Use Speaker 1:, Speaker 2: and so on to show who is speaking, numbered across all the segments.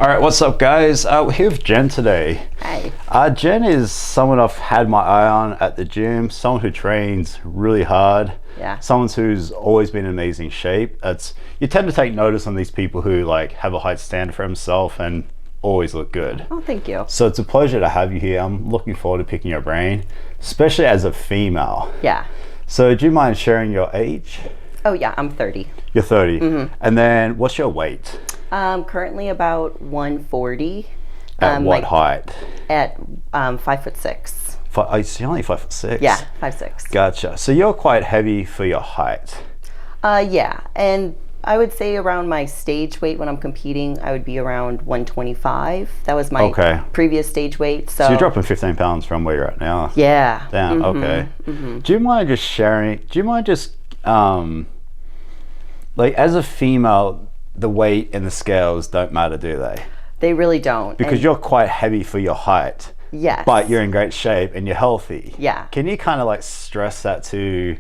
Speaker 1: All right, what's up, guys? We're here with Jen today.
Speaker 2: Hi.
Speaker 1: Jen is someone I've had my eye on at the gym, someone who trains really hard.
Speaker 2: Yeah.
Speaker 1: Someone who's always been in amazing shape. You tend to take notice on these people who have a high standard for himself and always look good.
Speaker 2: Oh, thank you.
Speaker 1: So it's a pleasure to have you here. I'm looking forward to picking your brain, especially as a female.
Speaker 2: Yeah.
Speaker 1: So do you mind sharing your age?
Speaker 2: Oh, yeah, I'm 30.
Speaker 1: You're 30. Mm-hmm. And then what's your weight?
Speaker 2: Currently about 140.
Speaker 1: At what height?
Speaker 2: At 5'6".
Speaker 1: You're only 5'6".
Speaker 2: Yeah, 5'6".
Speaker 1: Gotcha. So you're quite heavy for your height.
Speaker 2: Yeah, and I would say around my stage weight when I'm competing, I would be around 125. That was my previous stage weight. So
Speaker 1: you're dropping 15 pounds from where you're at now.
Speaker 2: Yeah.
Speaker 1: Damn. Mm-hmm. Okay. Mm-hmm. Do you mind just sharing? Do you mind just as a female, the weight and the scales don't matter, do they?
Speaker 2: They really don't.
Speaker 1: Because you're quite heavy for your height.
Speaker 2: Yes.
Speaker 1: But you're in great shape and you're healthy.
Speaker 2: Yeah.
Speaker 1: Can you kind of stress that to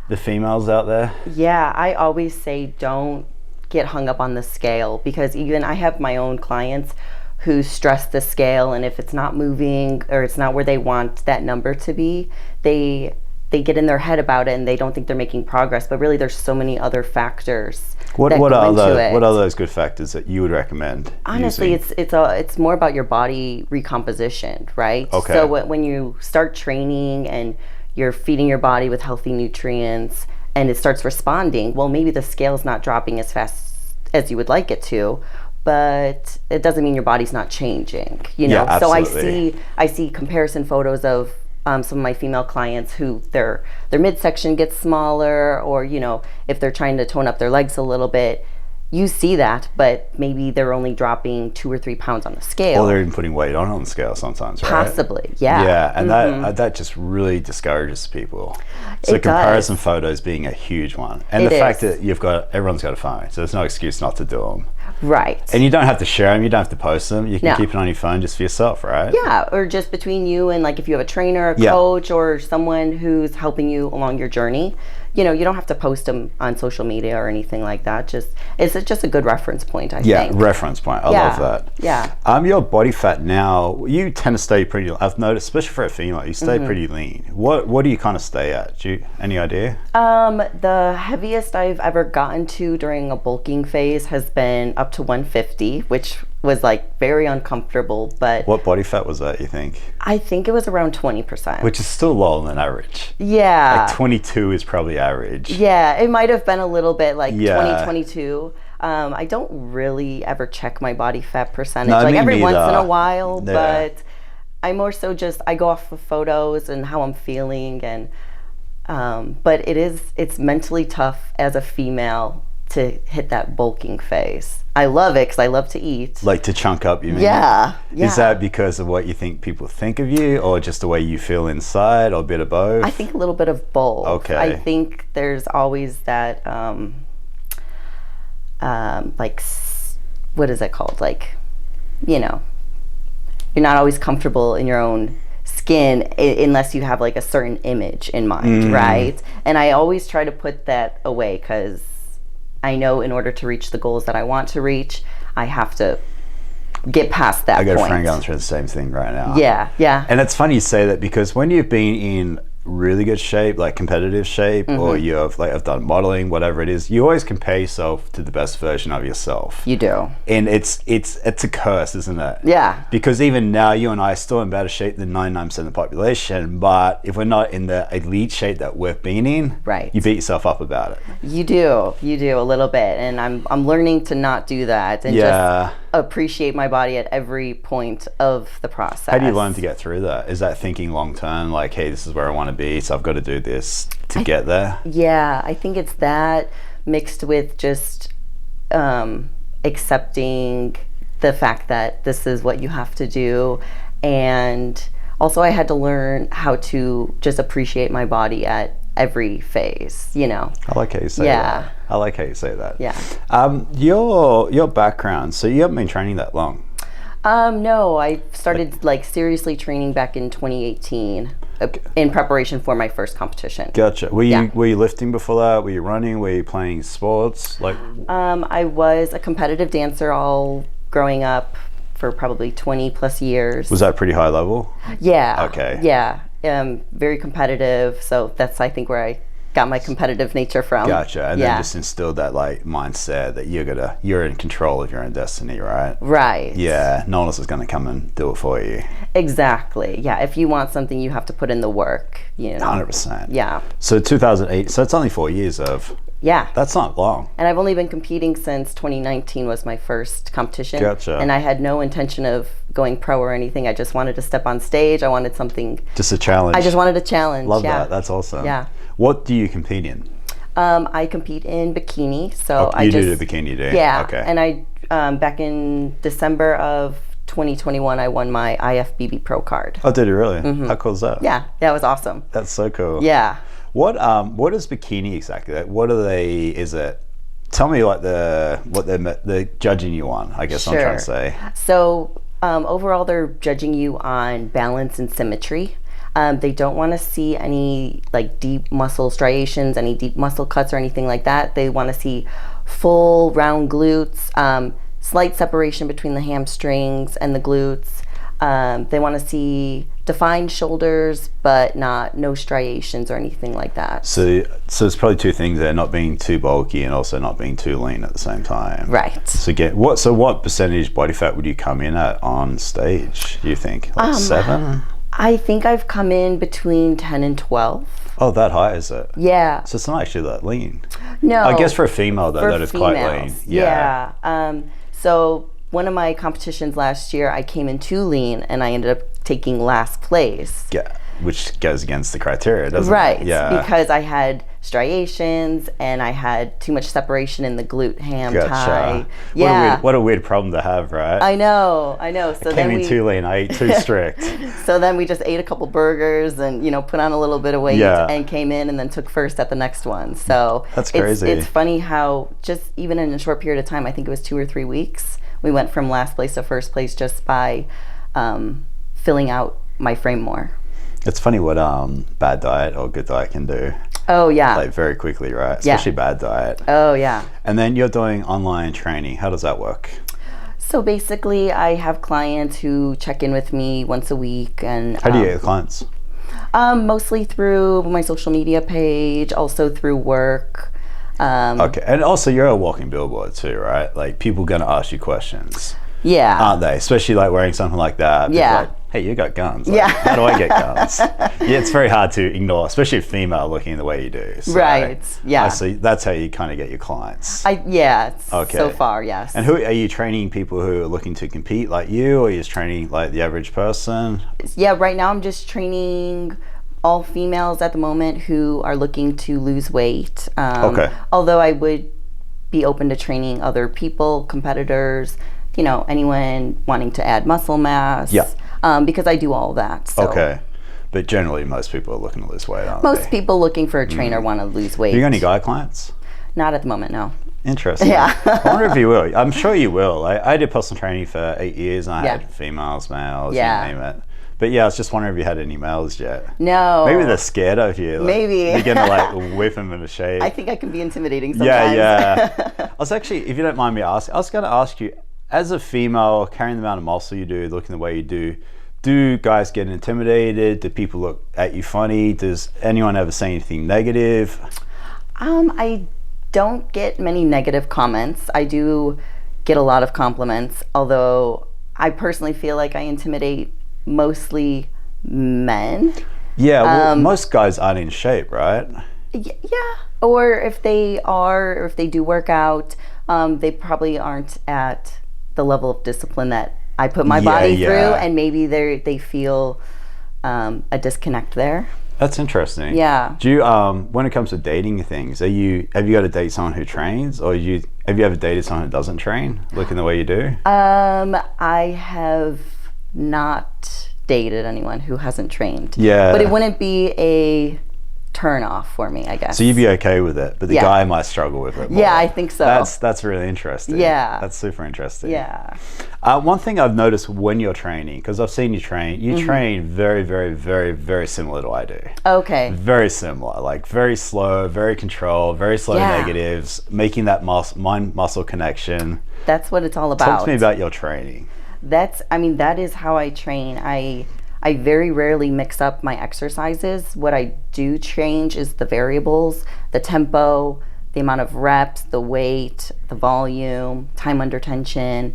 Speaker 1: the females out there?
Speaker 2: Yeah, I always say don't get hung up on the scale, because even I have my own clients who stress the scale, and if it's not moving or it's not where they want that number to be, they get in their head about it and they don't think they're making progress, but really there's so many other factors. What are
Speaker 1: those good factors that you would recommend?
Speaker 2: Honestly,
Speaker 1: using?
Speaker 2: it's more about your body recomposition, right?
Speaker 1: Okay.
Speaker 2: So when you start training and you're feeding your body with healthy nutrients and it starts responding, well, maybe the scale's not dropping as fast as you would like it to, but it doesn't mean your body's not changing,
Speaker 1: Yeah,
Speaker 2: absolutely. So I see comparison photos of some of my female clients who their midsection gets smaller, or if they're trying to tone up their legs a little bit, you see that, but maybe they're only dropping 2 or 3 pounds on the scale.
Speaker 1: Or they're even putting weight on the scale sometimes, right?
Speaker 2: Possibly, yeah.
Speaker 1: Yeah, and that just really discourages people. So comparison photos being a huge one, and the fact that everyone's got a phone, so there's no excuse not to do them.
Speaker 2: Right.
Speaker 1: And you don't have to share them, you don't have to post them, you can keep it on your phone just for yourself, right?
Speaker 2: Yeah, or just between you and if you have a trainer, a coach, or someone who's helping you along your journey, you don't have to post them on social media or anything like that. It's just a good reference point, I think.
Speaker 1: Yeah, reference point. I love that.
Speaker 2: Yeah.
Speaker 1: Your body fat now, you tend to stay pretty, I've noticed, especially for a female, you stay pretty lean. What do you kind of stay at? Any idea?
Speaker 2: The heaviest I've ever gotten to during a bulking phase has been up to 150, which was very uncomfortable, but...
Speaker 1: What body fat was that, you think?
Speaker 2: I think it was around 20%.
Speaker 1: Which is still lower than average.
Speaker 2: Yeah.
Speaker 1: 22 is probably average.
Speaker 2: Yeah, it might have been a little bit 20, 22. I don't really ever check my body fat percentage, every once in a while, but I more so I go off of photos and how I'm feeling, and but it's mentally tough as a female to hit that bulking phase. I love it because I love to eat.
Speaker 1: To chunk up, you mean?
Speaker 2: Yeah.
Speaker 1: Is that because of what you think people think of you, or just the way you feel inside, or a bit of both?
Speaker 2: I think a little bit of both.
Speaker 1: Okay.
Speaker 2: I think there's always that, what is it called? You're not always comfortable in your own skin unless you have a certain image in mind, right? And I always try to put that away, because I know in order to reach the goals that I want to reach, I have to get past that point.
Speaker 1: I got a friend going through the same thing right now.
Speaker 2: Yeah.
Speaker 1: And it's funny you say that, because when you've been in really good shape, competitive shape, or you have I've done modeling, whatever it is, you always compare yourself to the best version of yourself.
Speaker 2: You do.
Speaker 1: And it's a curse, isn't it?
Speaker 2: Yeah.
Speaker 1: Because even now, you and I are still in better shape than 99% of the population, but if we're not in the elite shape that we've been in,
Speaker 2: right,
Speaker 1: you beat yourself up about it.
Speaker 2: You do a little bit, and I'm learning to not do that, and just appreciate my body at every point of the process.
Speaker 1: How do you learn to get through that? Is that thinking long term, hey, this is where I want to be, so I've got to do this to get there?
Speaker 2: Yeah, I think it's that mixed with just accepting the fact that this is what you have to do, and also I had to learn how to just appreciate my body at every phase, I
Speaker 1: like how you say that. I like how you say that.
Speaker 2: Yeah.
Speaker 1: Your background, so you haven't been training that long?
Speaker 2: No, I started seriously training back in 2018 in preparation for my first competition.
Speaker 1: Gotcha. Were you lifting before that? Were you running? Were you playing sports?
Speaker 2: I was a competitive dancer all growing up for probably 20 plus years.
Speaker 1: Was that pretty high level?
Speaker 2: Yeah.
Speaker 1: Okay.
Speaker 2: Yeah. Very competitive. So that's, I think, where I got my competitive nature from.
Speaker 1: Gotcha. And then just instilled that like mindset that you're in control of your own destiny, right?
Speaker 2: Right.
Speaker 1: Yeah. No one else is going to come and do it for you.
Speaker 2: Exactly. Yeah. If you want something, you have to put in the work.
Speaker 1: 100%.
Speaker 2: Yeah.
Speaker 1: So 2008. So it's only 4 years of.
Speaker 2: Yeah.
Speaker 1: That's not long.
Speaker 2: And I've only been competing since 2019 was my first competition.
Speaker 1: Gotcha.
Speaker 2: And I had no intention of going pro or anything. I just wanted to step on stage. I wanted something.
Speaker 1: Just a challenge.
Speaker 2: I just wanted a challenge.
Speaker 1: Love that. That's awesome.
Speaker 2: Yeah.
Speaker 1: What do you compete in?
Speaker 2: I compete in bikini. So
Speaker 1: you do the bikini, do you?
Speaker 2: Yeah.
Speaker 1: Okay.
Speaker 2: And I, back in December of 2021, I won my IFBB Pro card.
Speaker 1: Oh, did you really? How cool is that?
Speaker 2: Yeah. That was awesome.
Speaker 1: That's so cool.
Speaker 2: Yeah.
Speaker 1: What is bikini exactly? Like, what are they? Is it? Tell me like what they're judging you on. I guess
Speaker 2: Sure.
Speaker 1: I'm trying to say.
Speaker 2: So overall, they're judging you on balance and symmetry. They don't want to see any like deep muscle striations, any deep muscle cuts or anything like that. They want to see full round glutes, slight separation between the hamstrings and the glutes. They want to see defined shoulders, but no striations or anything like that.
Speaker 1: So it's probably two things there: not being too bulky and also not being too lean at the same time.
Speaker 2: Right.
Speaker 1: So what percentage body fat would you come in at on stage? Do you think like 7?
Speaker 2: I think I've come in between 10 and 12.
Speaker 1: Oh, that high is it?
Speaker 2: Yeah.
Speaker 1: So it's not actually that lean.
Speaker 2: No.
Speaker 1: I guess for a female though, that is quite lean.
Speaker 2: Yeah. So one of my competitions last year, I came in too lean and I ended up taking last place.
Speaker 1: Yeah, which goes against the criteria, doesn't
Speaker 2: Right.
Speaker 1: it? Yeah.
Speaker 2: Because I had striations and I had too much separation in the glute ham thigh. Yeah.
Speaker 1: What a weird problem to have, right?
Speaker 2: I know. So
Speaker 1: Came in too lean. I ate too strict.
Speaker 2: So then we just ate a couple burgers and put on a little bit of weight and came in and then took first at the next one. So
Speaker 1: that's crazy.
Speaker 2: It's funny how just even in a short period of time, I think it was 2 or 3 weeks, we went from last place to first place just by filling out my frame more.
Speaker 1: It's funny what bad diet or good diet can do.
Speaker 2: Oh yeah.
Speaker 1: Like very quickly, right? Especially bad diet.
Speaker 2: Oh yeah.
Speaker 1: And then you're doing online training. How does that work?
Speaker 2: So basically, I have clients who check in with me once a week, and
Speaker 1: how do you get clients?
Speaker 2: Mostly through my social media page, also through work.
Speaker 1: Okay, and also you're a walking billboard too, right? Like people gonna ask you questions.
Speaker 2: Yeah.
Speaker 1: Aren't they? Especially like wearing something like that.
Speaker 2: Yeah.
Speaker 1: Like, hey, you got guns. Like, how do I get guns? Yeah, it's very hard to ignore, especially a female looking the way you do. So,
Speaker 2: right. Yeah.
Speaker 1: So that's how you kind of get your clients.
Speaker 2: Okay. So far, yes.
Speaker 1: And who are you training? People who are looking to compete like you, or are you just training like the average person?
Speaker 2: Yeah. Right now, I'm just training all females at the moment who are looking to lose weight.
Speaker 1: Okay.
Speaker 2: Although I would be open to training other people, competitors, anyone wanting to add muscle mass.
Speaker 1: Yeah.
Speaker 2: Because I do all of that. So.
Speaker 1: Okay. But generally, most people are looking to lose weight, aren't they?
Speaker 2: Most people looking for a trainer want to lose weight.
Speaker 1: You got any guy clients?
Speaker 2: Not at the moment, no.
Speaker 1: Interesting.
Speaker 2: Yeah.
Speaker 1: I wonder if you will. I'm sure you will. I did personal training for 8 years, and I had females, males, you name it. But yeah, I was just wondering if you had any males yet.
Speaker 2: No.
Speaker 1: Maybe they're scared of you. Like,
Speaker 2: maybe.
Speaker 1: You're gonna like whip them into shape.
Speaker 2: I think I can be intimidating sometimes.
Speaker 1: Yeah. I was actually, if you don't mind me asking, I was going to ask you, as a female, carrying the amount of muscle you do, looking the way you do guys get intimidated? Do people look at you funny? Does anyone ever say anything negative?
Speaker 2: I don't get many negative comments. I do get a lot of compliments, although I personally feel like I intimidate mostly men.
Speaker 1: Yeah, well, most guys aren't in shape, right?
Speaker 2: Yeah, or if they are, or if they do work out, they probably aren't at the level of discipline that I put my body through, and maybe they feel a disconnect there.
Speaker 1: That's interesting. Yeah. Do you, when it comes to dating things, have you got to date someone who trains, or have you ever dated someone who doesn't train, looking the way you do?
Speaker 2: I have not dated anyone who hasn't trained.
Speaker 1: Yeah.
Speaker 2: But it wouldn't be a turn off for me, I guess.
Speaker 1: So you'd be okay with it, but the guy might struggle with it more.
Speaker 2: Yeah, I think so.
Speaker 1: That's really interesting.
Speaker 2: Yeah.
Speaker 1: That's super interesting.
Speaker 2: Yeah.
Speaker 1: One thing I've noticed when you're training, because I've seen you train, train very, very, very, very similar to I do.
Speaker 2: Okay.
Speaker 1: Very similar, like very slow, very controlled, very slow negatives, making that mind-muscle connection.
Speaker 2: That's what it's all about.
Speaker 1: Talk to me about your training.
Speaker 2: That is how I train. I very rarely mix up my exercises. What I do change is the variables, the tempo, the amount of reps, the weight, the volume, time under tension.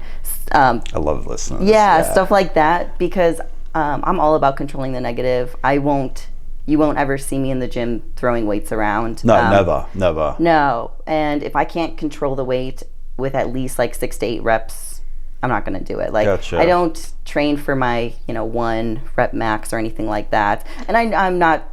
Speaker 1: I love listening.
Speaker 2: Yeah, stuff like that, because I'm all about controlling the negative. You won't ever see me in the gym throwing weights around.
Speaker 1: No, never.
Speaker 2: No, and if I can't control the weight with at least like 6 to 8 reps, I'm not going to do it. Like, gotcha. I don't train for my 1 rep max or anything like that. And I'm not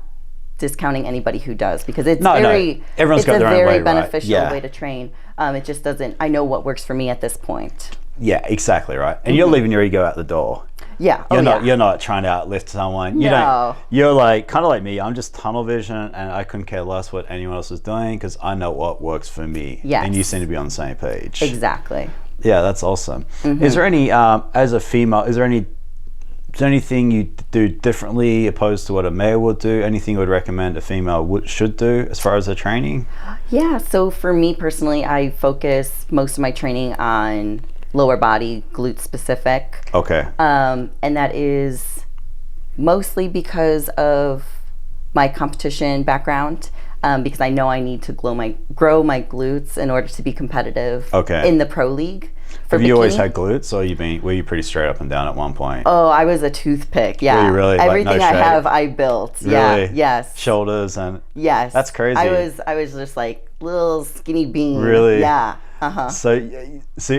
Speaker 2: discounting anybody who does, because it's
Speaker 1: everyone's got their own way,
Speaker 2: very beneficial way to train. It just doesn't. I know what works for me at this point.
Speaker 1: Yeah, exactly right. And you're leaving your ego out the door.
Speaker 2: Yeah.
Speaker 1: You're not trying to outlift someone. You're like kind of like me. I'm just tunnel vision, and I couldn't care less what anyone else is doing, because I know what works for me.
Speaker 2: Yes.
Speaker 1: And you seem to be on the same page.
Speaker 2: Exactly.
Speaker 1: Yeah, that's awesome. Is there any, as a female, is there anything you do differently opposed to what a male would do? Anything you would recommend a female should do as far as their training?
Speaker 2: Yeah, so for me personally, I focus most of my training on lower body, glute specific.
Speaker 1: Okay.
Speaker 2: And that is mostly because of my competition background. Because I know I need to grow my glutes in order to be competitive in the pro league.
Speaker 1: Have you always had glutes, or were you pretty straight up and down at one point?
Speaker 2: Oh, I was a toothpick. Yeah,
Speaker 1: were you really?
Speaker 2: Everything
Speaker 1: like, no
Speaker 2: I have, I built.
Speaker 1: Really?
Speaker 2: Yeah, yes.
Speaker 1: Shoulders and
Speaker 2: yes.
Speaker 1: That's crazy.
Speaker 2: I was just like little skinny bean.
Speaker 1: Really?
Speaker 2: Yeah.
Speaker 1: So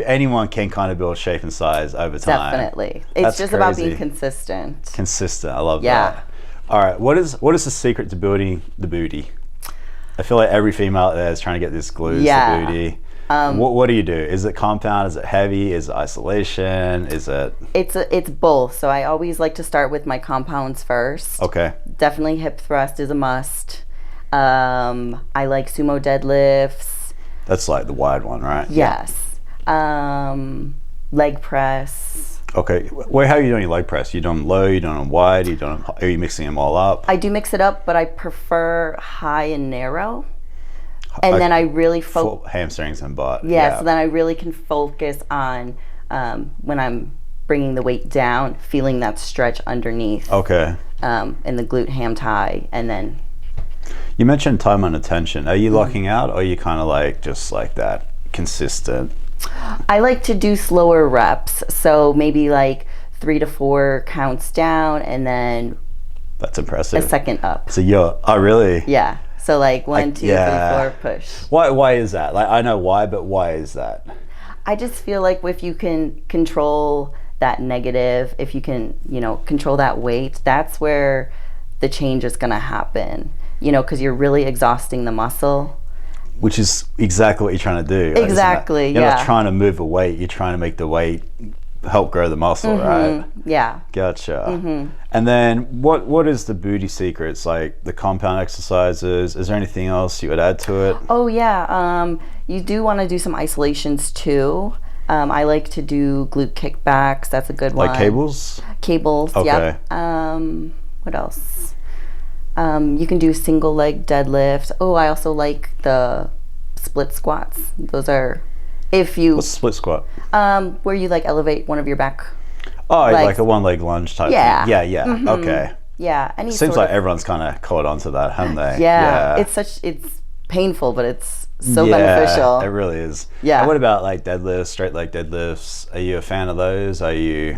Speaker 1: anyone can kind of build shape and size over time.
Speaker 2: Definitely. It's just about being consistent.
Speaker 1: Consistent. I love that. All right. What is the secret to building the booty? I feel like every female out there is trying to get this glutes, the booty. What do you do? Is it compound? Is it heavy? Is it isolation? Is it?
Speaker 2: It's both. So I always like to start with my compounds first.
Speaker 1: Okay.
Speaker 2: Definitely hip thrust is a must. I like sumo deadlifts.
Speaker 1: That's like the wide one, right?
Speaker 2: Yes. Leg press.
Speaker 1: Okay. Well, how are you doing your leg press? You doing low? You doing wide? Are you mixing them all up?
Speaker 2: I do mix it up, but I prefer high and narrow. And then I really focus
Speaker 1: hamstrings and butt.
Speaker 2: Yeah, so then I really can focus on when I'm bringing the weight down, feeling that stretch underneath.
Speaker 1: Okay.
Speaker 2: In the glute ham tie, and then.
Speaker 1: You mentioned time under tension. Are you locking out, or are you kind of like just like that consistent?
Speaker 2: I like to do slower reps, so maybe like 3 to 4 counts down, and then.
Speaker 1: That's impressive.
Speaker 2: A second up.
Speaker 1: So really?
Speaker 2: Yeah. So like 1, 2, 3, 4, push.
Speaker 1: Why is that? Like, I know why, but why is that?
Speaker 2: I just feel like if you can control that negative, if you can, control that weight, that's where the change is going to happen. Because you're really exhausting the muscle.
Speaker 1: Which is exactly what you're trying to do. Right?
Speaker 2: Exactly,
Speaker 1: You're not trying to move a weight. You're trying to make the weight help grow the muscle, right?
Speaker 2: Yeah.
Speaker 1: Gotcha. And then what is the booty secrets? Like the compound exercises? Is there anything else you would add to it?
Speaker 2: Oh, yeah. You do want to do some isolations too. I like to do glute kickbacks. That's a good one.
Speaker 1: Like cables?
Speaker 2: Cables,
Speaker 1: okay.
Speaker 2: Yep. What else? You can do single leg deadlift. Oh, I also like the split squats. Those are, if you...
Speaker 1: What's split squat?
Speaker 2: Where you like elevate one of your back
Speaker 1: legs. Like a one leg lunge type thing. Yeah. Okay.
Speaker 2: Yeah.
Speaker 1: Seems like everyone's kind of caught onto that, haven't they?
Speaker 2: Yeah. It's painful, but it's so beneficial.
Speaker 1: It really is.
Speaker 2: Yeah.
Speaker 1: And what about like deadlifts, straight leg deadlifts? Are you a fan of those? Are you...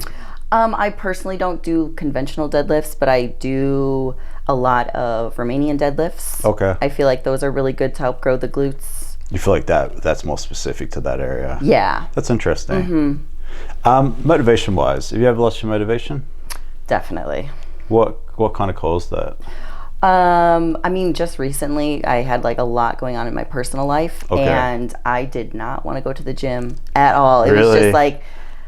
Speaker 2: I personally don't do conventional deadlifts, but I do a lot of Romanian deadlifts.
Speaker 1: Okay.
Speaker 2: I feel like those are really good to help grow the glutes.
Speaker 1: You feel like that's more specific to that area?
Speaker 2: Yeah.
Speaker 1: That's interesting. Motivation-wise, have you ever lost your motivation?
Speaker 2: Definitely.
Speaker 1: What kind of caused that?
Speaker 2: Just recently I had like a lot going on in my personal life, and I did not want to go to the gym at all. It was just like...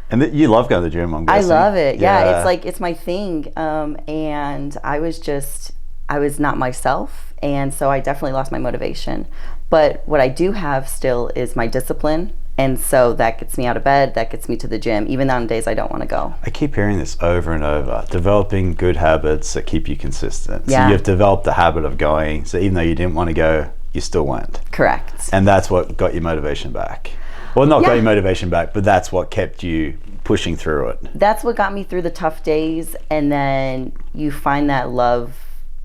Speaker 1: And you love going to the gym, I'm guessing.
Speaker 2: I love it. Yeah, it's my thing. And I was just I was not myself, and so I definitely lost my motivation. But what I do have still is my discipline, and so that gets me out of bed, that gets me to the gym, even on days I don't want to go.
Speaker 1: I keep hearing this over and over, developing good habits that keep you consistent.
Speaker 2: Yeah.
Speaker 1: So you've developed the habit of going, so even though you didn't want to go, you still went.
Speaker 2: Correct.
Speaker 1: And that's what got your motivation back. Well, not got your motivation back, but that's what kept you pushing through it.
Speaker 2: That's what got me through the tough days, and then you find that love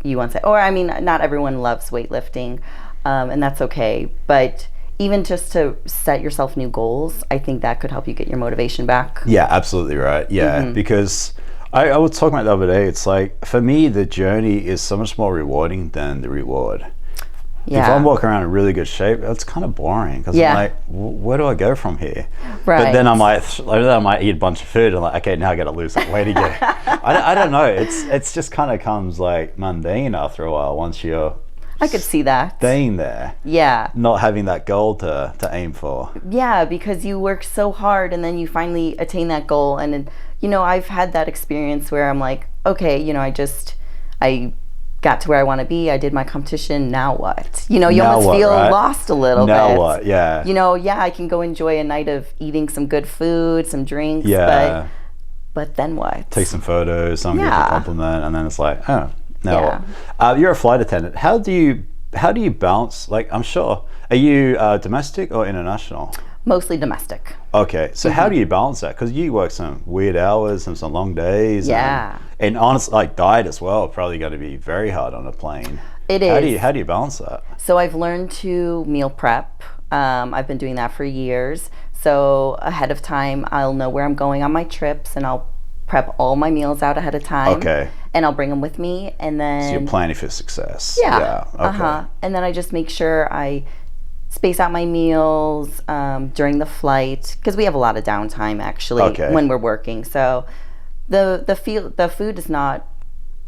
Speaker 2: you want to say, or I mean, not everyone loves weightlifting, and that's okay, but even just to set yourself new goals, I think that could help you get your motivation back.
Speaker 1: Yeah, absolutely right. Yeah, because I was talking about the other day, it's like, for me, the journey is so much more rewarding than the reward. Yeah. If I'm walking around in really good shape, it's kind of boring, because I'm like, where do I go from here?
Speaker 2: Right.
Speaker 1: But then I might eat a bunch of food and like, okay, now I got to lose that weight again. I don't know. It's just kind of comes like mundane after a while once you're
Speaker 2: I could see that.
Speaker 1: Staying there.
Speaker 2: Yeah.
Speaker 1: Not having that goal to aim for.
Speaker 2: Yeah, because you work so hard and then you finally attain that goal. And, then, you know, I've had that experience where I'm like, okay, you know, I got to where I want to be. I did my competition. Now what? You know, you almost feel lost a little bit.
Speaker 1: Now what? Yeah.
Speaker 2: You know, yeah, I can go enjoy a night of eating some good food, some drinks.
Speaker 1: Yeah.
Speaker 2: But then what?
Speaker 1: Take some photos, someone gives a compliment, and then it's like, oh, no. You're a flight attendant. How do you balance? Like, I'm sure. Are you domestic or international?
Speaker 2: Mostly domestic.
Speaker 1: Okay, so how do you balance that? Because you work some weird hours and some long days.
Speaker 2: Yeah.
Speaker 1: And honestly, like diet as well, probably going to be very hard on a plane.
Speaker 2: It is.
Speaker 1: How do you balance that?
Speaker 2: So I've learned to meal prep. I've been doing that for years. So ahead of time, I'll know where I'm going on my trips, and I'll prep all my meals out ahead of time.
Speaker 1: Okay.
Speaker 2: And I'll bring them with me, and then.
Speaker 1: So you're planning for success.
Speaker 2: Yeah.
Speaker 1: Okay.
Speaker 2: And then I just make sure I space out my meals during the flight, because we have a lot of downtime actually when we're working. So the food is not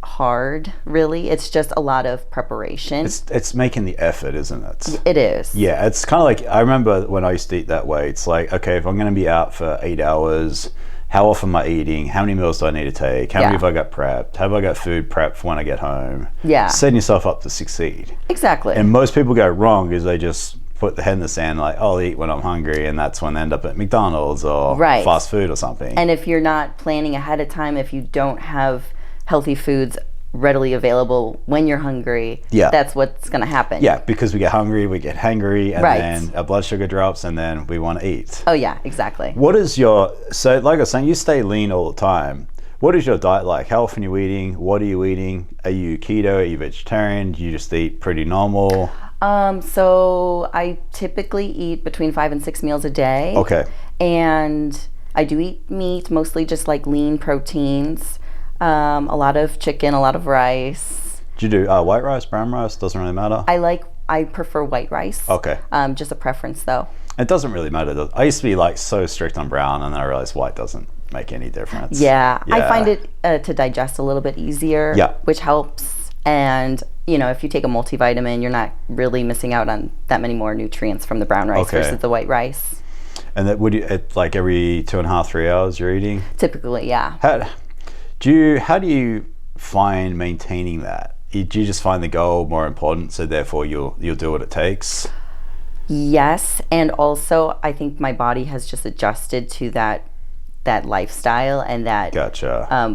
Speaker 2: hard, really. It's just a lot of preparation.
Speaker 1: It's making the effort, isn't it?
Speaker 2: It is.
Speaker 1: Yeah, it's kind of like, I remember when I used to eat that way. It's like, okay, if I'm going to be out for 8 hours, how often am I eating? How many meals do I need to take? How many have I got prepped? Have I got food prepped for when I get home?
Speaker 2: Yeah.
Speaker 1: Setting yourself up to succeed.
Speaker 2: Exactly.
Speaker 1: And most people go wrong because they just put the head in the sand, like, oh, I'll eat when I'm hungry, and that's when they end up at McDonald's or fast food or something.
Speaker 2: And if you're not planning ahead of time, if you don't have healthy foods readily available when you're hungry, that's what's going to happen.
Speaker 1: Yeah, because we get hungry, we get hangry, and then our blood sugar drops, and then we want to eat.
Speaker 2: Oh yeah, exactly.
Speaker 1: What is so like I was saying, you stay lean all the time. What is your diet like? How often are you eating? What are you eating? Are you keto? Are you vegetarian? Do you just eat pretty normal?
Speaker 2: So I typically eat between 5 and 6 meals a day.
Speaker 1: Okay.
Speaker 2: And I do eat meat, mostly just like lean proteins. A lot of chicken, a lot of rice.
Speaker 1: Do you do white rice, brown rice? Doesn't really matter.
Speaker 2: I prefer white rice.
Speaker 1: Okay.
Speaker 2: Just a preference though.
Speaker 1: It doesn't really matter. I used to be like so strict on brown, and then I realized white doesn't make any difference.
Speaker 2: Yeah. I find it to digest a little bit easier, which helps. And you know, if you take a multivitamin, you're not really missing out on that many more nutrients from the brown rice versus the white rice.
Speaker 1: And that it's like every 2.5, 3 hours you're eating?
Speaker 2: Typically, yeah.
Speaker 1: How do you find maintaining that? Do you just find the goal more important, so therefore you'll do what it takes?
Speaker 2: Yes, and also I think my body has just adjusted to that lifestyle and that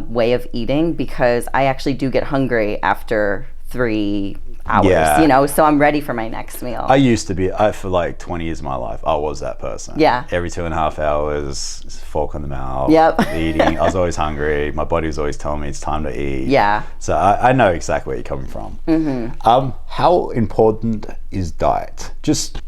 Speaker 2: way of eating, because I actually do get hungry after 3 hours, you know, so I'm ready for my next meal.
Speaker 1: I used to be, for like 20 years of my life, I was that person.
Speaker 2: Yeah.
Speaker 1: Every 2.5 hours, fork in the mouth, eating. I was always hungry. My body was always telling me it's time to eat.
Speaker 2: Yeah.
Speaker 1: So I know exactly where you're coming from. Mm-hmm. How important is diet? Just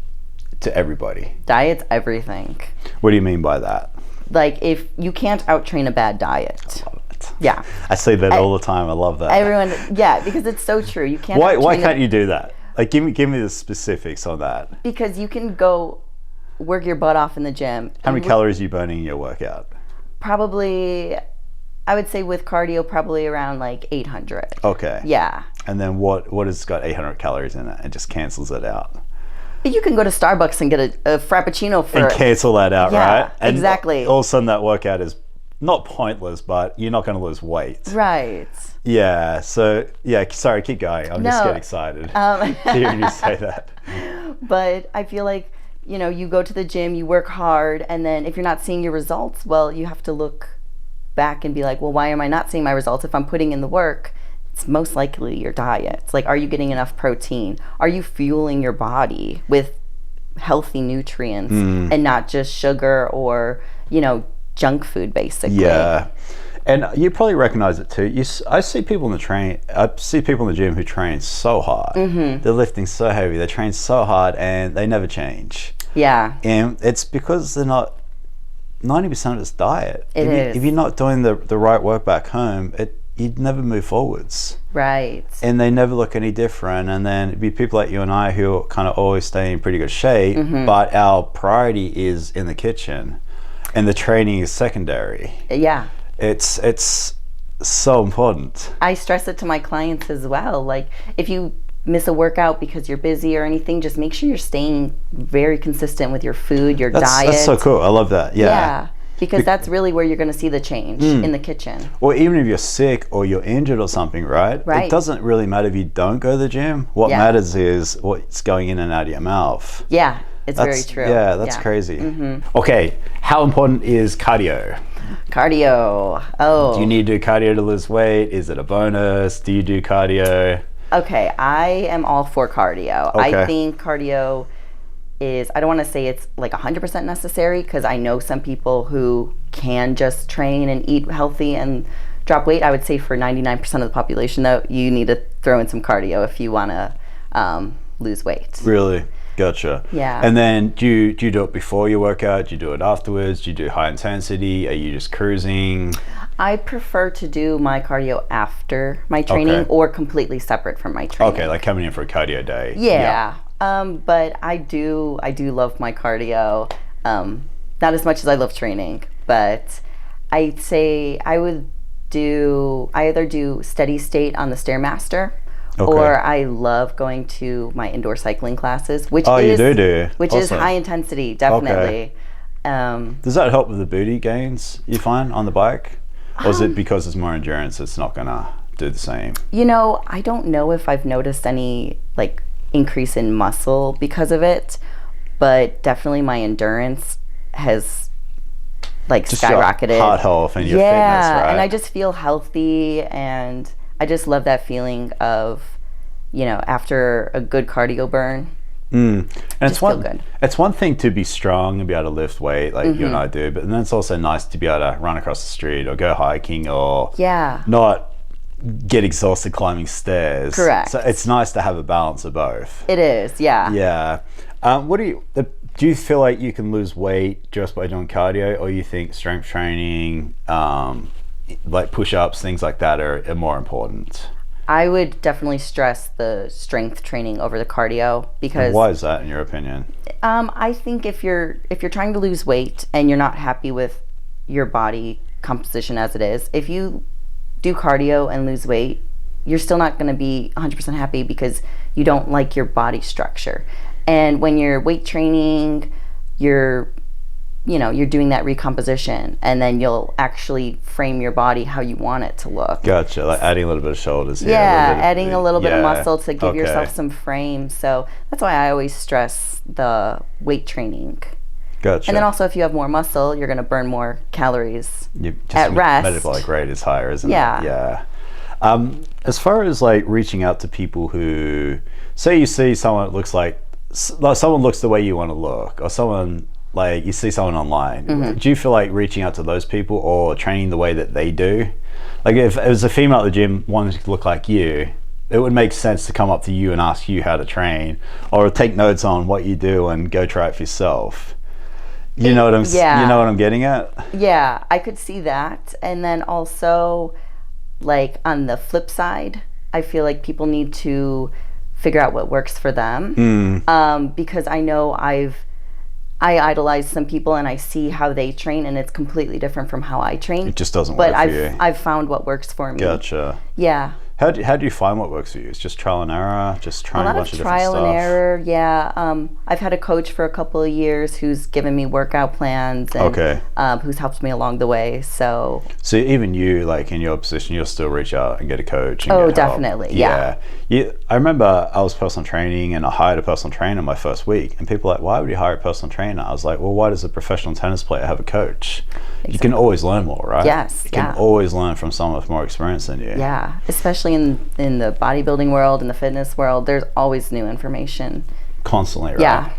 Speaker 1: to everybody.
Speaker 2: Diet's everything.
Speaker 1: What do you mean by that?
Speaker 2: Like, if you can't out-train a bad diet.
Speaker 1: I love it.
Speaker 2: Yeah.
Speaker 1: I say that all the time. I love that.
Speaker 2: Everyone, because it's so true. You can't.
Speaker 1: Why can't you do that? Like, give me the specifics on that.
Speaker 2: Because you can go work your butt off in the gym.
Speaker 1: How many calories are you burning in your workout?
Speaker 2: Probably, I would say with cardio, probably around like 800.
Speaker 1: Okay.
Speaker 2: Yeah.
Speaker 1: And then what has got 800 calories in it and just cancels it out?
Speaker 2: You can go to Starbucks and get a Frappuccino for...
Speaker 1: And cancel that out, right?
Speaker 2: And exactly.
Speaker 1: All of a sudden that workout is not pointless, but you're not going to lose weight.
Speaker 2: Right.
Speaker 1: Yeah. So yeah, sorry, keep going. I'm just getting excited hearing you say that.
Speaker 2: But I feel like, you know, you go to the gym, you work hard, and then if you're not seeing your results, well, you have to look back and be like, well, why am I not seeing my results? If I'm putting in the work, it's most likely your diet. It's like, are you getting enough protein? Are you fueling your body with healthy nutrients and not just sugar or, you know, junk food, basically?
Speaker 1: Yeah. And you probably recognize it too. I see people in the gym who train so hard. They're lifting so heavy, they train so hard, and they never change.
Speaker 2: Yeah.
Speaker 1: And it's because they're not, 90% of it's diet. If you're not doing the right work back home, you'd never move forwards.
Speaker 2: Right.
Speaker 1: And they never look any different. And then it'd be people like you and I who are kind of always stay in pretty good shape, but our priority is in the kitchen and the training is secondary.
Speaker 2: Yeah.
Speaker 1: It's so important.
Speaker 2: I stress it to my clients as well. Like, if you miss a workout because you're busy or anything, just make sure you're staying very consistent with your food, your diet.
Speaker 1: That's so cool. I love that. Yeah.
Speaker 2: Because that's really where you're going to see the change in the kitchen.
Speaker 1: Or even if you're sick or you're injured or something, right? It doesn't really matter if you don't go to the gym. What matters is what's going in and out of your mouth.
Speaker 2: Yeah, it's very true.
Speaker 1: Yeah, that's crazy. Okay, how important is cardio?
Speaker 2: Cardio. Oh.
Speaker 1: Do you need to do cardio to lose weight? Is it a bonus? Do you do cardio?
Speaker 2: Okay, I am all for cardio.
Speaker 1: Okay.
Speaker 2: I think cardio is, I don't want to say it's like 100% necessary, because I know some people who can just train and eat healthy and drop weight. I would say for 99% of the population, though, you need to throw in some cardio if you want to lose weight.
Speaker 1: Really? Gotcha.
Speaker 2: Yeah.
Speaker 1: And then do you do it before your workout? Do you do it afterwards? Do you do high intensity? Are you just cruising?
Speaker 2: I prefer to do my cardio after my training or completely separate from my training.
Speaker 1: Okay, like coming in for a cardio day.
Speaker 2: Yeah. But I do love my cardio. Not as much as I love training, but I'd say I either do steady state on the Stairmaster, or I love going to my indoor cycling classes, which is high intensity, definitely.
Speaker 1: Okay. Does that help with the booty gains you find on the bike? Or is it because it's more endurance, it's not gonna do the same? You
Speaker 2: know, I don't know if I've noticed any like increase in muscle because of it, but definitely my endurance has like just skyrocketed.
Speaker 1: Your heart health and your fitness, right?
Speaker 2: And I just feel healthy, and I just love that feeling of, you know, after a good cardio burn.
Speaker 1: And it's one thing to be strong and be able to lift weight like you and I do, but then it's also nice to be able to run across the street or go hiking or not get exhausted climbing stairs.
Speaker 2: Correct.
Speaker 1: So it's nice to have a balance of both.
Speaker 2: It is, yeah.
Speaker 1: Yeah. Do you feel like you can lose weight just by doing cardio, or you think strength training, like push-ups, things like that are more important?
Speaker 2: I would definitely stress the strength training over the cardio, because.
Speaker 1: And why is that, in your opinion?
Speaker 2: I think if you're trying to lose weight and you're not happy with your body composition as it is, if you do cardio and lose weight, you're still not going to be 100% happy because you don't like your body structure. And when you're weight training, you're doing that recomposition, and then you'll actually frame your body how you want it to look.
Speaker 1: Gotcha, like adding a little bit of shoulders here.
Speaker 2: Yeah, adding a little bit of muscle to give yourself some frame. So that's why I always stress the weight training.
Speaker 1: Gotcha.
Speaker 2: And then also, if you have more muscle, you're going to burn more calories at rest.
Speaker 1: Metabolic rate is higher, isn't it?
Speaker 2: Yeah.
Speaker 1: As far as like reaching out to people who, say you see someone that looks like someone looks the way you want to look, or someone like you see someone online, do you feel like reaching out to those people or training the way that they do? Like if it was a female at the gym wanting to look like you, it would make sense to come up to you and ask you how to train, or take notes on what you do and go try it for yourself. You know what I'm getting at? Yeah,
Speaker 2: I could see that. And then also, like on the flip side, I feel like people need to figure out what works for them. Because I know I idolize some people and I see how they train, and it's completely different from how I train.
Speaker 1: It just doesn't work for you.
Speaker 2: But I've found what works for me.
Speaker 1: Gotcha.
Speaker 2: Yeah.
Speaker 1: How do you find what works for you? It's just trial and error, just trying a bunch of different stuff?
Speaker 2: A lot of trial and error, yeah. I've had a coach for a couple of years who's given me workout plans and who's helped me along the way. So
Speaker 1: even you, like in your position, you'll still reach out and get a coach and get
Speaker 2: definitely,
Speaker 1: help. Yeah. I remember I was personal training and I hired a personal trainer my first week, and people were like, why would you hire a personal trainer? I was like, well, why does a professional tennis player have a coach? Exactly. You can always learn more, right?
Speaker 2: Yes.
Speaker 1: You can always learn from someone with more experience than you.
Speaker 2: Yeah, especially in the bodybuilding world, in the fitness world, there's always new information.
Speaker 1: Constantly, right?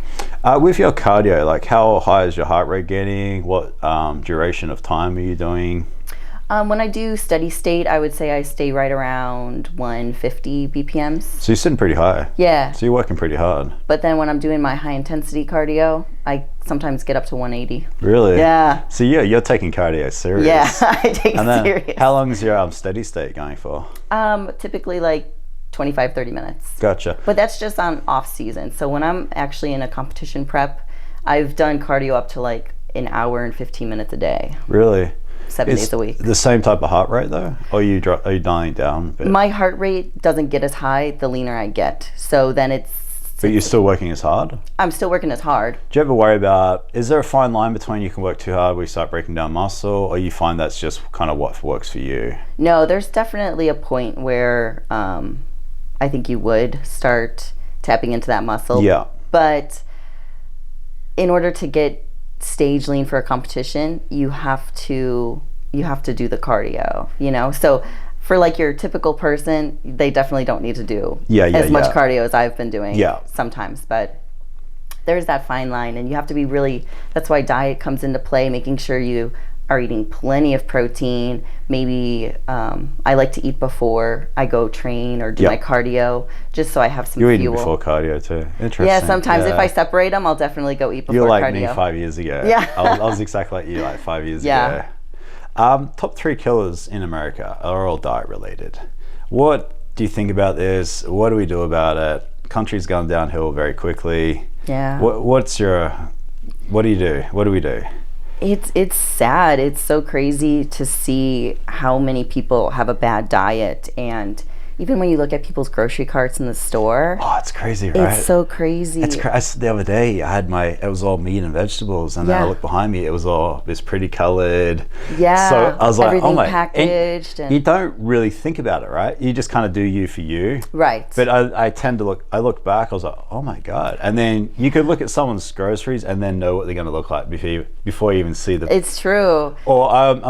Speaker 2: Yeah.
Speaker 1: With your cardio, like how high is your heart rate getting? What duration of time are you doing?
Speaker 2: When I do steady state, I would say I stay right around 150 BPMs.
Speaker 1: So you're sitting pretty high.
Speaker 2: Yeah.
Speaker 1: So you're working pretty hard.
Speaker 2: But then when I'm doing my high intensity cardio, I sometimes get up to 180.
Speaker 1: Really?
Speaker 2: Yeah.
Speaker 1: So you're taking cardio serious.
Speaker 2: Yeah, I take it serious.
Speaker 1: How long is your steady state going for?
Speaker 2: Typically like 25, 30 minutes.
Speaker 1: Gotcha.
Speaker 2: But that's just on off season. So when I'm actually in a competition prep, I've done cardio up to like an hour and 15 minutes a day.
Speaker 1: Really?
Speaker 2: 7 days a week.
Speaker 1: The same type of heart rate though, or are you dialing down a bit?
Speaker 2: My heart rate doesn't get as high the leaner I get. So then
Speaker 1: But you're still working as hard?
Speaker 2: I'm still working as hard.
Speaker 1: Do you ever worry about, is there a fine line between you can work too hard where you start breaking down muscle, or you find that's just kind of what works for you?
Speaker 2: No, there's definitely a point where I think you would start tapping into that muscle.
Speaker 1: Yeah.
Speaker 2: But in order to get stage lean for a competition, you have to do the cardio, you know? So for like your typical person, they definitely don't need to do as much cardio as I've been doing sometimes, but there's that fine line, and you have to be really, that's why diet comes into play, making sure you are eating plenty of protein. Maybe I like to eat before I go train or do my cardio, just so I have some fuel.
Speaker 1: You're eating before cardio too. Interesting.
Speaker 2: Yeah, sometimes if I separate them, I'll definitely go eat before cardio.
Speaker 1: You're like me 5 years ago.
Speaker 2: Yeah.
Speaker 1: I was exactly like you like 5 years ago. Top 3 killers in America are all diet related. What do you think about this? What do we do about it? Country's gone downhill very quickly.
Speaker 2: Yeah.
Speaker 1: What do you do? What do we do?
Speaker 2: It's sad. It's so crazy to see how many people have a bad diet, and even when you look at people's grocery carts in the store.
Speaker 1: Oh, it's crazy, right?
Speaker 2: It's so crazy.
Speaker 1: The other day, I had it was all meat and vegetables, and then I looked behind me, it was all this pretty colored.
Speaker 2: Yeah.
Speaker 1: So I was like,
Speaker 2: everything
Speaker 1: oh my.
Speaker 2: packaged. And
Speaker 1: you don't really think about it, right? You just kind of do you for you.
Speaker 2: Right.
Speaker 1: But I looked back, I was like, oh my God. And then you could look at someone's groceries and then know what they're going to look like before you even see them.
Speaker 2: It's true.
Speaker 1: Or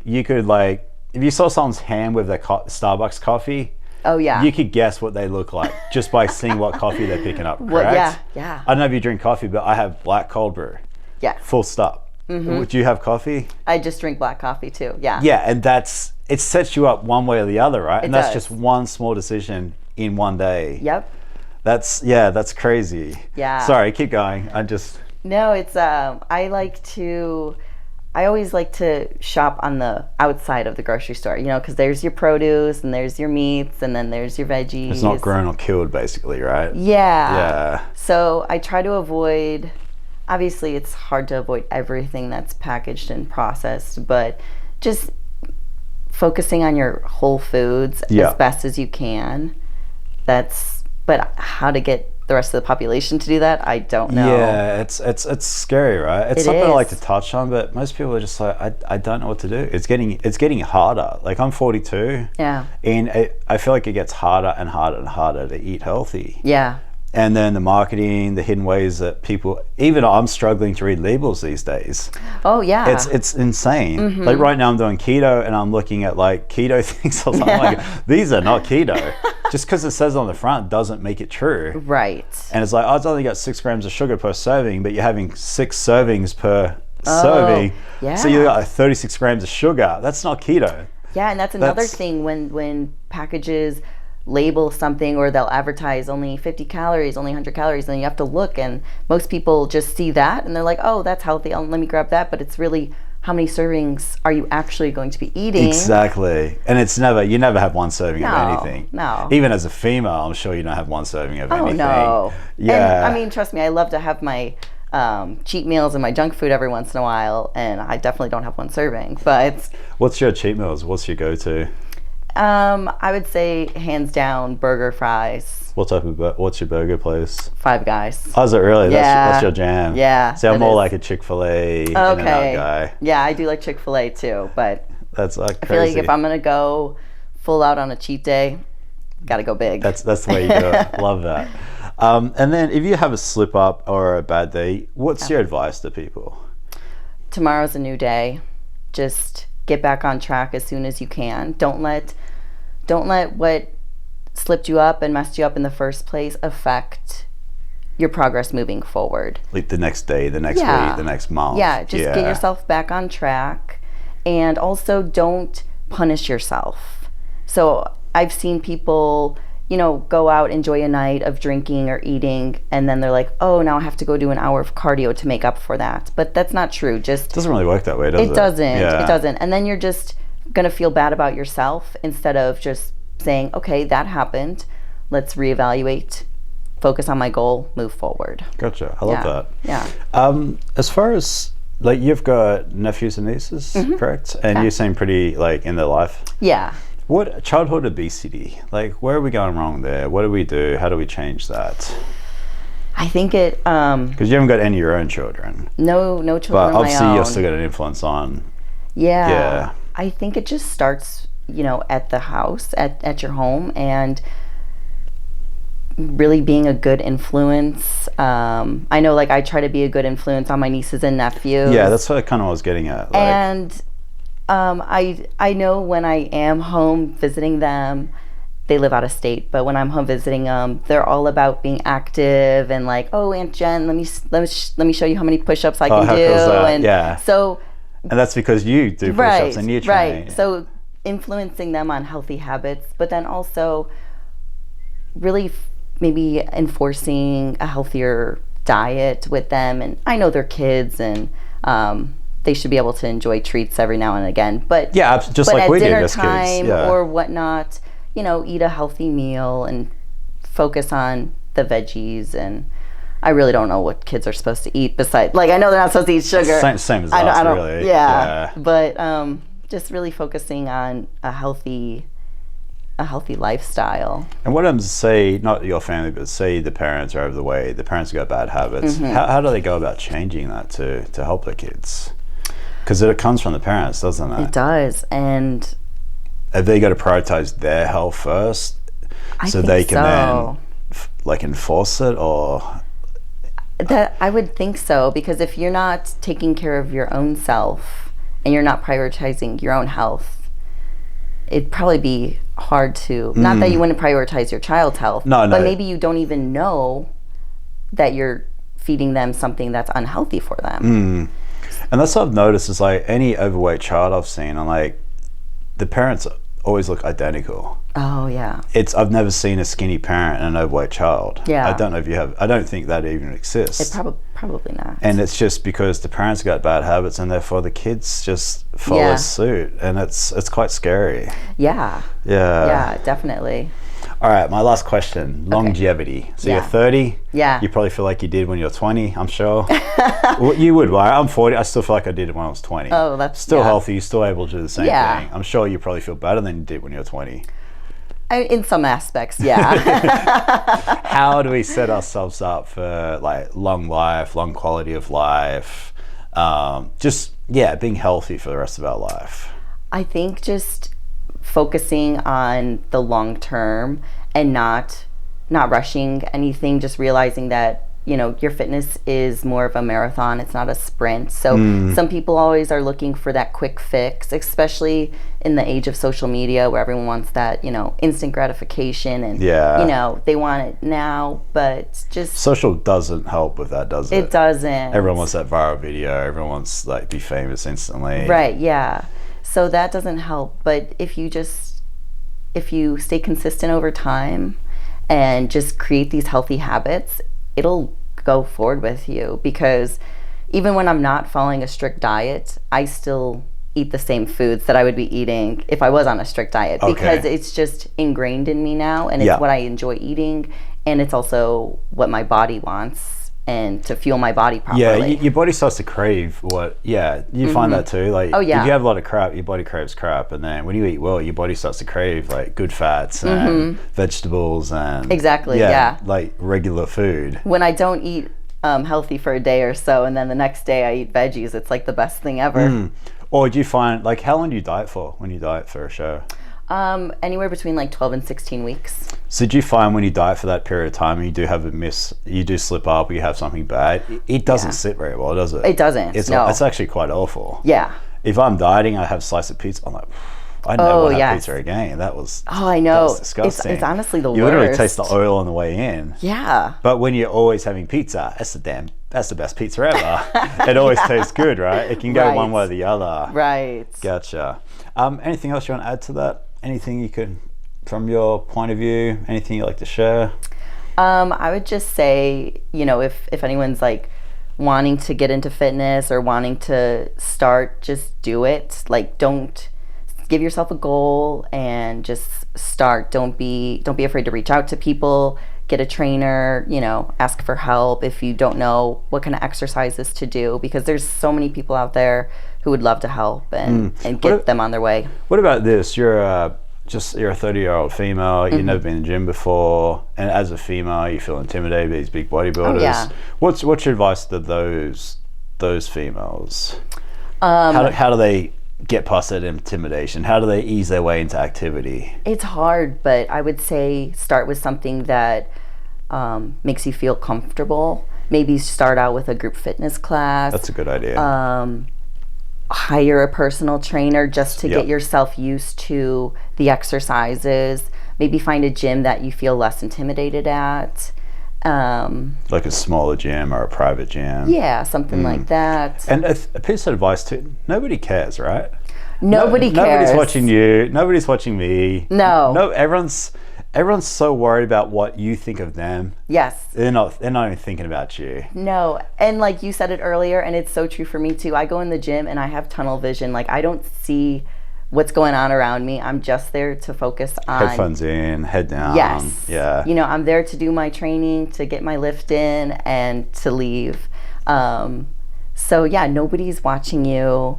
Speaker 1: you could like, if you saw someone's hand with their Starbucks coffee,
Speaker 2: oh yeah,
Speaker 1: you could guess what they look like just by seeing what coffee they're picking up, correct?
Speaker 2: Yeah.
Speaker 1: I don't know if you drink coffee, but I have black cold brew.
Speaker 2: Yeah.
Speaker 1: Full stop. Mm-hmm. Do you have coffee?
Speaker 2: I just drink black coffee too, yeah.
Speaker 1: Yeah, and it sets you up one way or the other, right? And that's
Speaker 2: does.
Speaker 1: just one small decision in one day.
Speaker 2: Yep.
Speaker 1: That's crazy.
Speaker 2: Yeah.
Speaker 1: Sorry, keep going.
Speaker 2: No, it's, I always like to shop on the outside of the grocery store, you know, because there's your produce and there's your meats and then there's your veggies.
Speaker 1: It's not grown or killed, basically, right?
Speaker 2: Yeah.
Speaker 1: Yeah.
Speaker 2: So I try to avoid, obviously it's hard to avoid everything that's packaged and processed, but just focusing on your whole foods as best as you can. But how to get the rest of the population to do that, I don't know.
Speaker 1: Yeah, it's scary, right? It's something I like to touch on, but most people are just like, I don't know what to do. It's getting harder. Like, I'm 42.
Speaker 2: Yeah.
Speaker 1: And I feel like it gets harder and harder and harder to eat healthy.
Speaker 2: Yeah.
Speaker 1: And then the marketing, the hidden ways that people, even I'm struggling to read labels these days.
Speaker 2: Oh yeah.
Speaker 1: It's insane.
Speaker 2: Mm-hmm.
Speaker 1: Like right now I'm doing keto and I'm looking at like keto things. I was like, these are not keto. Just because it says on the front doesn't make it true.
Speaker 2: Right.
Speaker 1: And it's like, oh, it's only got 6 grams of sugar per serving, but you're having 6 servings per serving.
Speaker 2: Yeah.
Speaker 1: So you got like 36 grams of sugar. That's not keto.
Speaker 2: Yeah, and that's another thing when packages label something, or they'll advertise only 50 calories, only 100 calories, and then you have to look, and most people just see that and they're like, oh, that's healthy, let me grab that, but it's really, how many servings are you actually going to be eating?
Speaker 1: Exactly. And you never have one serving of anything.
Speaker 2: No.
Speaker 1: Even as a female, I'm sure you don't have one serving of anything.
Speaker 2: Oh, no.
Speaker 1: Yeah.
Speaker 2: And I mean, trust me, I love to have my cheat meals and my junk food every once in a while, and I definitely don't have one serving, but...
Speaker 1: What's your cheat meals? What's your go-to?
Speaker 2: I would say hands down burger fries.
Speaker 1: What's your burger place?
Speaker 2: Five Guys.
Speaker 1: Oh, is it really?
Speaker 2: Yeah.
Speaker 1: That's your jam.
Speaker 2: Yeah.
Speaker 1: See, I'm more like a Chick-fil-A In-N-Out guy.
Speaker 2: Yeah, I do like Chick-fil-A too, but
Speaker 1: that's like crazy.
Speaker 2: I feel like if I'm gonna go full out on a cheat day, gotta go big.
Speaker 1: That's the way you do it. Love that. And then if you have a slip up or a bad day, what's your advice to people?
Speaker 2: Tomorrow's a new day. Just get back on track as soon as you can. Don't let what slipped you up and messed you up in the first place affect your progress moving forward.
Speaker 1: Like the next day, the next week, the next month.
Speaker 2: Yeah, just get yourself back on track, and also don't punish yourself. So I've seen people, go out, enjoy a night of drinking or eating, and then they're like, oh, now I have to go do an hour of cardio to make up for that. But that's not true. Just
Speaker 1: it doesn't really work that way, does it?
Speaker 2: It doesn't. Yeah. It doesn't. And then you're just gonna feel bad about yourself instead of just saying, okay, that happened. Let's reevaluate, focus on my goal, move forward.
Speaker 1: Gotcha. I love that.
Speaker 2: Yeah.
Speaker 1: As far as like you've got nephews and nieces, correct? And you seem pretty like in their life.
Speaker 2: Yeah.
Speaker 1: What childhood obesity? Like, where are we going wrong there? What do we do? How do we change that?
Speaker 2: I think it.
Speaker 1: Because you haven't got any of your own children.
Speaker 2: No children of my own.
Speaker 1: But obviously, you've still got an influence on.
Speaker 2: Yeah. I think it just starts, at the house, at your home, and really being a good influence. I know, like, I try to be a good influence on my nieces and nephews.
Speaker 1: Yeah, that's what I kind of was getting at. Like,
Speaker 2: and I know when I am home visiting them, they live out of state, but when I'm home visiting them, they're all about being active and like, oh, Aunt Jen, let me show you how many push-ups I can do. And so,
Speaker 1: and that's because you do push-ups and you train.
Speaker 2: Right. So influencing them on healthy habits, but then also really maybe enforcing a healthier diet with them. And I know they're kids, and they should be able to enjoy treats every now and again. But
Speaker 1: just like we did as kids.
Speaker 2: At dinner time or whatnot, eat a healthy meal and focus on the veggies. And I really don't know what kids are supposed to eat besides, like, I know they're not supposed to eat sugar.
Speaker 1: Same as us, really.
Speaker 2: Yeah. But just really focusing on a healthy lifestyle.
Speaker 1: And what I'm say, not your family, but say the parents are overweight, the parents got bad habits. How do they go about changing that to help their kids? Because it comes from the parents, doesn't it?
Speaker 2: It does. And
Speaker 1: have they got to prioritize their health first so they can then like enforce it, or?
Speaker 2: That I would think so, because if you're not taking care of your own self and you're not prioritizing your own health, it'd probably be hard to, not that you wouldn't prioritize your child's health, but maybe you don't even know that you're feeding them something that's unhealthy for them.
Speaker 1: And that's what I've noticed is like any overweight child I've seen, and like the parents always look identical.
Speaker 2: Oh yeah.
Speaker 1: I've never seen a skinny parent and an overweight child.
Speaker 2: Yeah.
Speaker 1: I don't know if you have. I don't think that even exists.
Speaker 2: It probably not.
Speaker 1: And it's just because the parents got bad habits, and therefore the kids just follow suit, and it's quite scary.
Speaker 2: Yeah. Yeah, definitely.
Speaker 1: All right, my last question: longevity. So you're 30.
Speaker 2: Yeah.
Speaker 1: You probably feel like you did when you were 20. I'm sure. Well, you would, right? I'm 40. I still feel like I did it when I was 20.
Speaker 2: Oh, that's
Speaker 1: still healthy. You're still able to do the same thing. I'm sure you probably feel better than you did when you were 20.
Speaker 2: In some aspects, yeah.
Speaker 1: How do we set ourselves up for like long life, long quality of life? Being healthy for the rest of our life.
Speaker 2: I think just focusing on the long term and not rushing anything, just realizing that your fitness is more of a marathon, it's not a sprint. So some people always are looking for that quick fix, especially in the age of social media where everyone wants that instant gratification, and they want it now. But just
Speaker 1: social doesn't help with that, does it?
Speaker 2: It doesn't.
Speaker 1: Everyone wants that viral video, everyone wants like be famous instantly,
Speaker 2: right? Yeah. So that doesn't help. But if you stay consistent over time and just create these healthy habits, it'll go forward with you. Because even when I'm not following a strict diet, I still eat the same foods that I would be eating if I was on a strict diet, because it's just ingrained in me now, and it's what I enjoy eating, and it's also what my body wants and to fuel my body properly.
Speaker 1: Yeah, your body starts to crave what. Yeah, you find that too. Like, if you have a lot of crap, your body craves crap, and then when you eat well, your body starts to crave like good fats and vegetables and like regular food.
Speaker 2: When I don't eat healthy for a day or so, and then the next day I eat veggies, it's like the best thing ever.
Speaker 1: Or do you find, like, how long do you diet for when you diet for a show?
Speaker 2: Anywhere between like 12 and 16 weeks.
Speaker 1: So do you find when you diet for that period of time, you do have you do slip up, or you have something bad, it doesn't sit very well, does it?
Speaker 2: It doesn't.
Speaker 1: It's actually quite awful.
Speaker 2: Yeah.
Speaker 1: If I'm dieting, I have a slice of pizza, I'm like, I never have pizza again. That was
Speaker 2: I know.
Speaker 1: That was disgusting.
Speaker 2: It's honestly the worst.
Speaker 1: You literally taste the oil on the way in.
Speaker 2: Yeah.
Speaker 1: But when you're always having pizza, that's the best pizza ever. It always tastes good, right? It can go one way or the other.
Speaker 2: Right.
Speaker 1: Gotcha. Anything else you want to add to that? Anything you could, from your point of view, anything you'd like to share?
Speaker 2: I would just say, if anyone's like wanting to get into fitness or wanting to start, just do it. Like, don't give yourself a goal and just start. Don't be afraid to reach out to people, get a trainer, ask for help if you don't know what kind of exercises to do, because there's so many people out there who would love to help and get them on their way.
Speaker 1: What about this? You're a 30-year-old female, you've never been in the gym before, and as a female you feel intimidated by these big bodybuilders. What's your advice to those females? How do they get past that intimidation? How do they ease their way into activity?
Speaker 2: It's hard, but I would say start with something that makes you feel comfortable. Maybe start out with a group fitness class.
Speaker 1: That's a good idea.
Speaker 2: Hire a personal trainer just to get yourself used to the exercises. Maybe find a gym that you feel less intimidated at.
Speaker 1: Like a smaller gym or a private gym.
Speaker 2: Yeah, something like that.
Speaker 1: And a piece of advice too, nobody cares, right?
Speaker 2: Nobody cares.
Speaker 1: Nobody's watching you. Nobody's watching me.
Speaker 2: No.
Speaker 1: Everyone's so worried about what you think of them.
Speaker 2: Yes.
Speaker 1: They're not even thinking about you.
Speaker 2: No. And like you said it earlier, and it's so true for me too. I go in the gym and I have tunnel vision. Like, I don't see what's going on around me. I'm just there to focus on
Speaker 1: headphones in, head down.
Speaker 2: Yes.
Speaker 1: Yeah.
Speaker 2: I'm there to do my training, to get my lift in, and to leave. So yeah, nobody's watching you,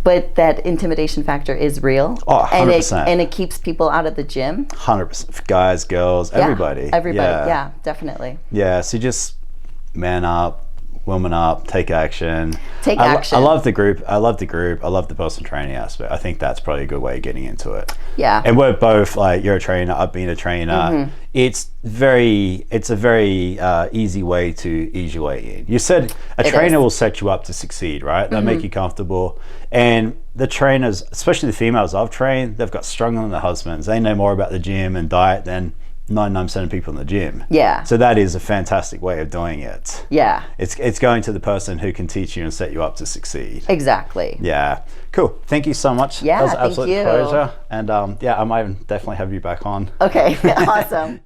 Speaker 2: but that intimidation factor is real.
Speaker 1: Oh, 100%.
Speaker 2: And it keeps people out of the gym.
Speaker 1: 100%. Guys, girls, everybody.
Speaker 2: Everybody, yeah, definitely.
Speaker 1: Yeah, so just man up, woman up, take action.
Speaker 2: Action.
Speaker 1: I love the group. I love the personal training aspect. I think that's probably a good way of getting into it.
Speaker 2: Yeah.
Speaker 1: And we're both, like, you're a trainer, I've been a trainer. It's a very easy way to ease your way in. You said a trainer will set you up to succeed, right? They'll make you comfortable. And the trainers, especially the females I've trained, they've got stronger than their husbands. They know more about the gym and diet than 99% of people in the gym.
Speaker 2: Yeah.
Speaker 1: So that is a fantastic way of doing it.
Speaker 2: Yeah.
Speaker 1: It's going to the person who can teach you and set you up to succeed.
Speaker 2: Exactly.
Speaker 1: Yeah. Cool. Thank you so much.
Speaker 2: Yeah,
Speaker 1: that was an absolute
Speaker 2: thank you.
Speaker 1: pleasure. And I might definitely have you back on.
Speaker 2: Okay. Awesome.